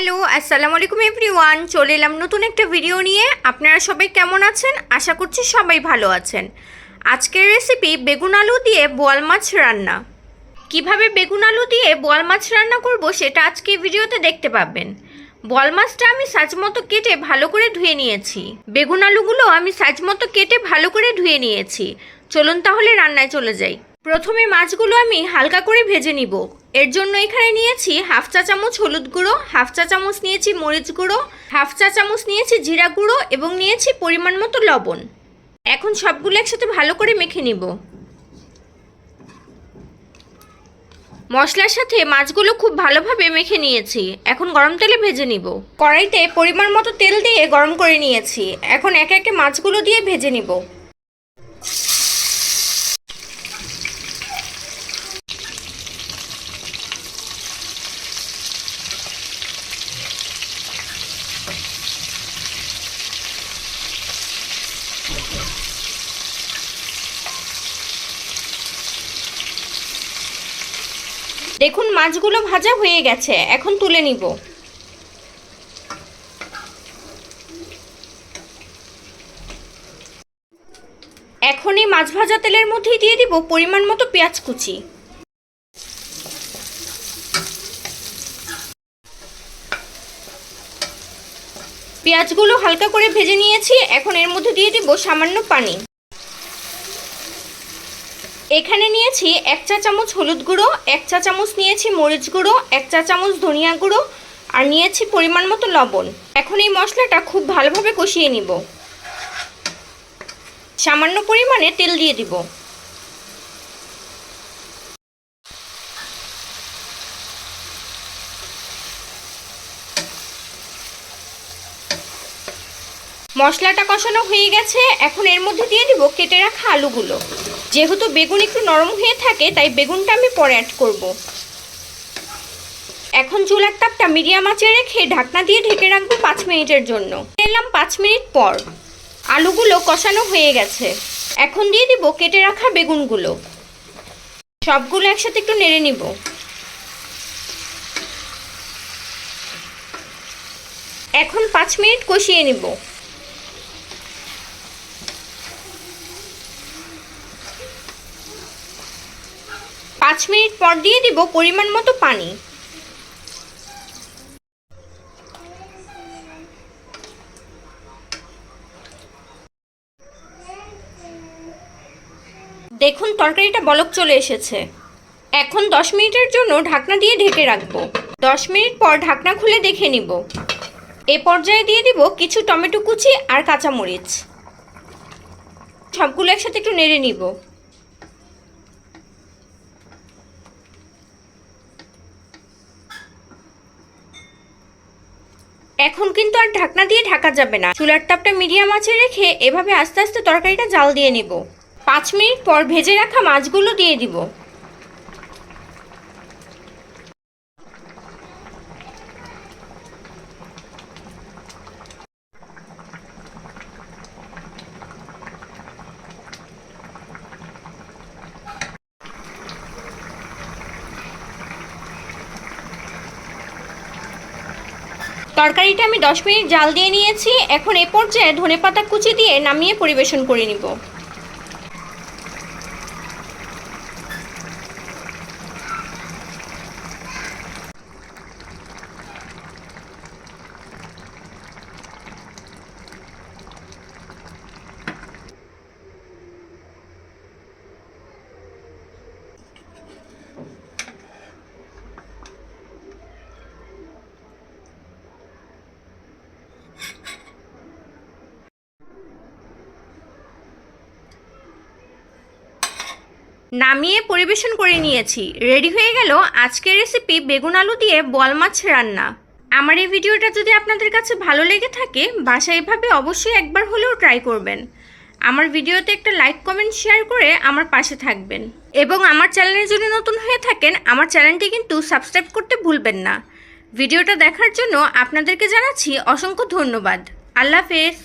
Hello আসসালামু আলাইকুম everyone, চলে এলাম নতুন একটা ভিডিও নিয়ে। আপনারা সবাই কেমন আছেন? আশা করছি সবাই ভালো আছেন। আজকের রেসিপি বেগুন আলু দিয়ে বোয়াল মাছ রান্না। কিভাবে বেগুন আলু দিয়ে বোয়াল মাছ রান্না করব সেটা আজকে ভিডিওতে দেখতে পাবেন। বোয়াল মাছটা আমি সাইজ মতো কেটে ভালো করে ধুয়ে নিয়েছি। বেগুন আলুগুলো আমি সাইজ মতো কেটে ভালো করে ধুয়ে নিয়েছি। চলুন তাহলে রান্নায় চলে যাই। প্রথমে মাছগুলো আমি হালকা করে ভেজে নিব। এর জন্য এখানে নিয়েছি হাফ চা চামচ হলুদ গুঁড়ো, হাফ চা চামচ নিয়েছি মরিচ গুঁড়ো, হাফ চা চামচ নিয়েছি জিরা গুঁড়ো এবং নিয়েছি পরিমাণ মতো লবণ। এখন সবগুলো একসাথে ভালো করে মেখে নিব। মশলার সাথে মাছগুলো খুব ভালোভাবে মেখে নিয়েছি। এখন গরম তেলে ভেজে নিব। কড়াইতে পরিমাণ মতো তেল দিয়ে গরম করে নিয়েছি। এখন একে একে মাছগুলো দিয়ে ভেজে নিব। দেখুন মাছগুলো ভাজা হয়ে গেছে, এখন তুলে নিব। এখন এই মাছ ভাজা তেলের মধ্যেই দিয়ে দিব পরিমাণ মতো পেঁয়াজ কুচি। পেঁয়াজগুলো হালকা করে ভেজে নিয়েছি। এখন এর মধ্যে দিয়ে দিব সামান্য পানি। এখানে নিয়েছি 1 চা চামচ হলুদ গুঁড়ো, 1 চা চামচ নিয়েছি মরিচ গুঁড়ো, 1 চা চামচ ধনিয়া গুঁড়ো আর নিয়েছি পরিমাণ মতো লবণ। এখন এই মশলাটা খুব ভালোভাবে কষিয়ে নিব। সামান্য পরিমাণে তেল দিয়ে দিব। মশলাটা কষানো হয়ে গেছে। এখন এর মধ্যে দিয়ে দিব কেটে রাখা আলুগুলো। যেহেতু বেগুন একটু নরম হয়ে থাকে তাই বেগুনটা আমি পরে অ্যাড করব। এখন চুলার তাপটা মিডিয়াম আঁচে রেখে ঢাকনা দিয়ে ঢেকে রাখবো 5 মিনিটের জন্য। এলাম 5 মিনিট পর। আলুগুলো কষানো হয়ে গেছে। এখন দিয়ে দিব কেটে রাখা বেগুনগুলো। সবগুলো একসাথে একটু নেড়ে নিব। এখন 5 মিনিট কষিয়ে নিব। 5 মিনিট পর দিয়ে দিব পরিমাণ মতো পানি। দেখুন তরকারিটা বলক চলে এসেছে। এখন 10 মিনিটের জন্য ঢাকনা দিয়ে ঢেকে রাখবো। 10 মিনিট পর ঢাকনা খুলে দেখে নিব। এ পর্যায়ে দিয়ে দিব কিছু টমেটো কুচি আর কাঁচামরিচ। সবগুলো একসাথে একটু নেড়ে নিব। এখন কিন্তু আর ঢাকনা দিয়ে ঢাকা যাবে না। চুলার তাপটা মিডিয়াম আঁচে রেখে এভাবে আস্তে আস্তে তরকারিটা জাল দিয়ে নিব। 5 মিনিট পর ভেজে রাখা মাছগুলো দিয়ে দিব। তরকারিটা আমি 10 মিনিট জাল দিয়ে নিয়েছি। এখন এ পর্যায়ে ধনেপাতা কুচি দিয়ে নামিয়ে পরিবেশন করে নিব। নামিয়ে পরিবেশন করে নিয়েছি। রেডি হয়ে গেল আজকের রেসিপি বেগুন আলু দিয়ে বোয়াল মাছ রান্না। আমার এই ভিডিওটা যদি আপনাদের কাছে ভালো লেগে থাকে বাসায় এভাবে অবশ্যই একবার হলেও ট্রাই করবেন। আমার ভিডিওতে একটা লাইক কমেন্ট শেয়ার করে আমার পাশে থাকবেন এবং আমার চ্যানেলে যদি নতুন হয়ে থাকেন আমার চ্যানেলটি কিন্তু সাবস্ক্রাইব করতে ভুলবেন না। ভিডিওটা দেখার জন্য আপনাদেরকে জানাচ্ছি অসংখ্য ধন্যবাদ। আল্লাহ হাফেজ।